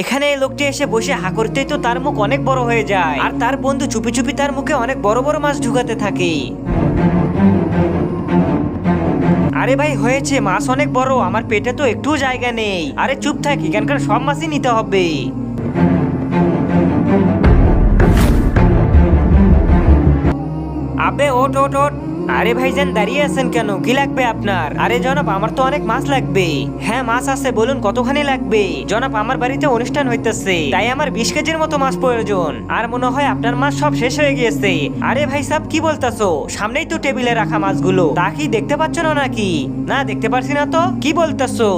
এখানে এই লোকটি এসে বসে হা করতেই তো তার মুখ অনেক বড় হয়ে যায়, আর তার বন্ধু চুপি চুপি তার মুখে অনেক বড় বড় মাছ ঢুকাতে থাকে। আরে ভাই হয়েছে, মাছ অনেক বড়, আমার পেটে তো একটু জায়গা নেই। আরে চুপ থাক, এখানকার সব মাছই নিতে হবে। আবে ওঠ ওঠ ওঠ। আরে ভাইজান দাঁড়িয়ে আছেন কেন, কি লাগবে আপনার? আরে জনাব আমার তো অনেক মাছ লাগবে। হ্যাঁ মাছ আছে, বলুন কতখানি লাগবে? জনাব আমার বাড়িতে অনুষ্ঠান হইতেছে, তাই আমার 20 কেজির মতো মাছ প্রয়োজন। আর মনে হয় আপনার মাছ সব শেষ হয়ে গিয়েছে। আরে ভাই সাহেব কি বলতাছো? সামনেই তো টেবিলে রাখা মাছগুলো, তা কি দেখতে পাচ্ছ না নাকি? না দেখতে পারছি না তো, কি বলতাছো?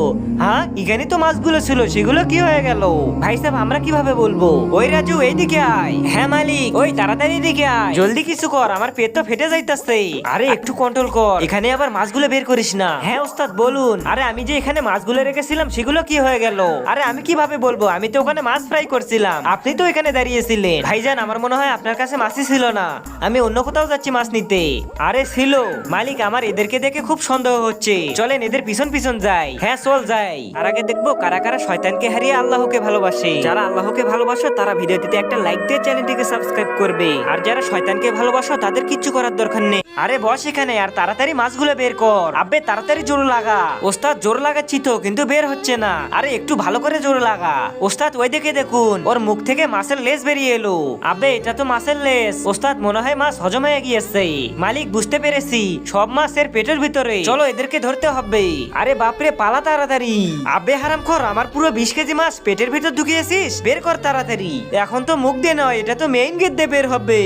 হ্যাঁ এখানে তো মাছগুলো ছিল, সেগুলো কি হয়ে গেল? ভাই সাহেব আমরা কিভাবে বলবো? ওই রাজু এইদিকে আয়। হ্যাঁ মালিক, ওই তাড়াতাড়ি এদিকে আয়, জলদি কিছু কর, আমার পেট তো ফেটে যাইতাছে। আরে একটু কন্ট্রোল কর, এখানে আবার মাছগুলো বের করিস না। হ্যাঁ ওস্তাদ বলুন। আরে আমি যে এখানে মাছগুলো রেখেছিলাম সেগুলো কি হয়ে গেল? আরে আমি কিভাবে বলবো, আমি তো ওখানে মাছ ফ্রাই করছিলাম, আপনি তো এখানে দাঁড়িয়েছিলেন। ভাইজান আমার মনে হয় আপনার কাছে মাছই ছিল না, আমি অন্য কোথাও যাচ্ছি মাছ নিতে। আরে ছিল মালিক, আমার এদেরকে দেখে খুব সন্দেহ হচ্ছে, চলেন এদের পিছন পিছন যাই। হ্যাঁ চল যাই। আর আগে দেখবো কারা কারা শয়তানকে হারিয়ে আল্লাহকে ভালোবাসে। যারা আল্লাহকে ভালোবাসো তারা ভিডিওটিতে একটা লাইক দিয়ে চ্যানেলটিকে সাবস্ক্রাইব করবে, আর যারা শয়তানকে ভালোবাসো তাদের কিচ্ছু করার দরকার নেই। আরে বস এখানে, আর তাড়াতাড়ি মাছগুলো বের কর। আব্বে তাড়াতাড়ি জোর লাগা। ওস্তাদ জোর লাগাচ্ছি তো, কিন্তু বের হচ্ছে না। আরে একটু ভালো করে জোর লাগা। ওস্তাদ ওই দিকে দেখুন, ওর মুখ থেকে মাছের লেজ বেরিয়ে এলো। আব্বে এটা তো মাছের লেজ। ওস্তাদ মনে হয় মাছ হজম হয়ে গিয়েছে। মালিক বুঝতে পেরেছি, সব মাছের পেটের ভিতরে, চলো এদেরকে ধরতে হবে। আরে বাপরে পালা তাড়াতাড়ি। আব্বে হারামখোর, আমার পুরো 20 কেজি মাছ পেটের ভিতর ঢুকিয়েছিস, বের কর তাড়াতাড়ি। এখন তো মুখ দিয়ে নয়, এটা তো মেইন গেট দিয়ে বের হবে।